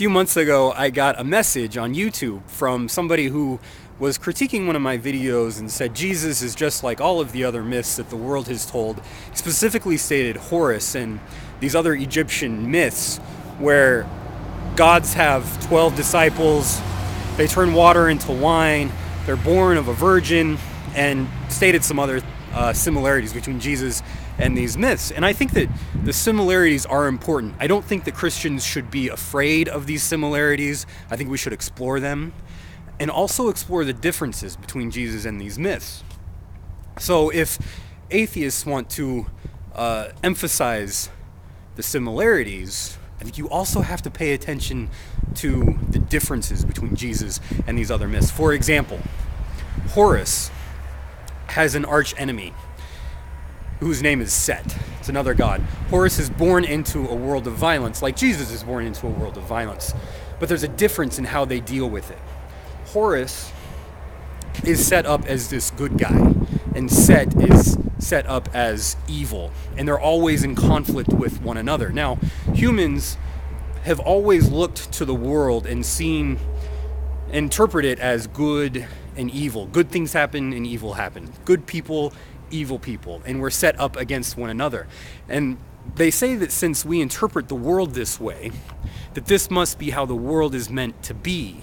few months ago, I got a message on YouTube from somebody who was critiquing one of my videos and said Jesus is just like all of the other myths that the world has told. He specifically stated Horus and these other Egyptian myths where gods have 12 disciples, they turn water into wine, they're born of a virgin, and stated some other similarities between Jesus and these myths. And I think that the similarities are important. I don't think that Christians should be afraid of these similarities. I think we should explore them and also explore the differences between Jesus and these myths. So if atheists want to emphasize the similarities, I think you also have to pay attention to the differences between Jesus and these other myths. For example, Horus has an arch enemy whose name is Set. It's another god. Horus is born into a world of violence, like Jesus is born into a world of violence. But there's a difference in how they deal with it. Horus is set up as this good guy, and Set is set up as evil, and they're always in conflict with one another. Now, humans have always looked to the world and interpret it as good and evil. Good things happen and evil happen. Good people, evil people, and we're set up against one another. And they say that since we interpret the world this way, that this must be how the world is meant to be.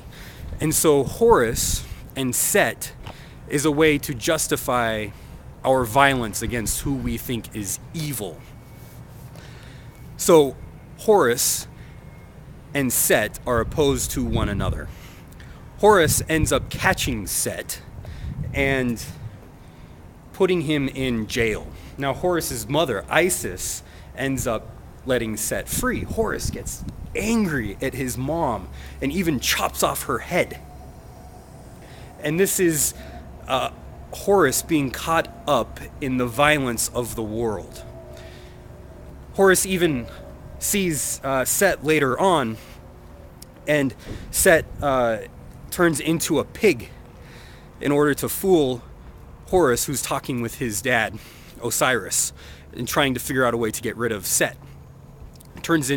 And so Horus and Set is a way to justify our violence against who we think is evil. So Horus and Set are opposed to one another. Horus ends up catching Set and putting him in jail. Now Horus's mother, Isis, ends up letting Set free. Horus gets angry at his mom and even chops off her head. And this is Horus being caught up in the violence of the world. Horus even sees Set later on, and Set turns into a pig in order to fool Horus, who's talking with his dad, Osiris, and trying to figure out a way to get rid of Set.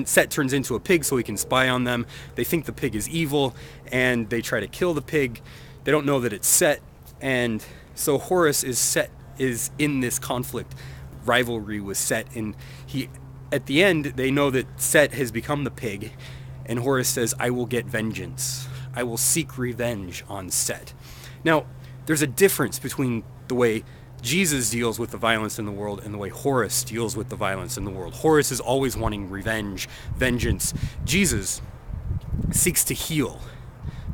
Set turns into a pig so he can spy on them. They think the pig is evil, and they try to kill the pig. They don't know that it's Set, and so Horus is in this conflict, rivalry with Set, and at the end, they know that Set has become the pig, and Horus says, I will get vengeance. I will seek revenge on Set. Now, there's a difference between the way Jesus deals with the violence in the world and the way Horus deals with the violence in the world. Horus is always wanting revenge, vengeance. Jesus seeks to heal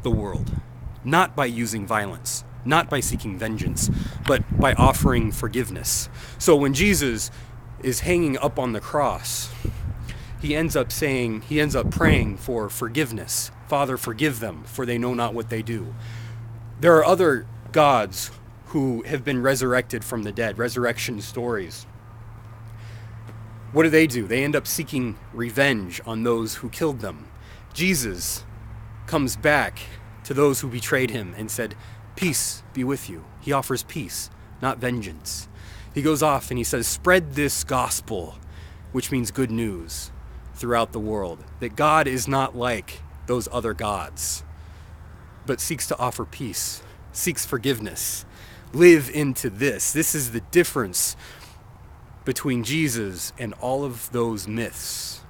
the world, not by using violence, not by seeking vengeance, but by offering forgiveness. So when Jesus is hanging up on the cross, he ends up praying for forgiveness. Father, forgive them, for they know not what they do. There are other gods who have been resurrected from the dead, resurrection stories. What do? They end up seeking revenge on those who killed them. Jesus comes back to those who betrayed him and said, peace be with you. He offers peace, not vengeance. He goes off and he says, spread this gospel, which means good news, throughout the world, that God is not like those other gods, but seeks to offer peace, seeks forgiveness. Live into this. This is the difference between Jesus and all of those myths.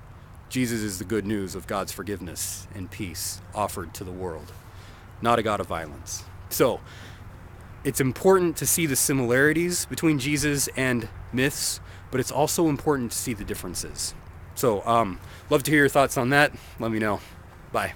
Jesus is the good news of God's forgiveness and peace offered to the world, not a God of violence. So it's important to see the similarities between Jesus and myths, but it's also important to see the differences. So love to hear your thoughts on that. Let me know. Bye.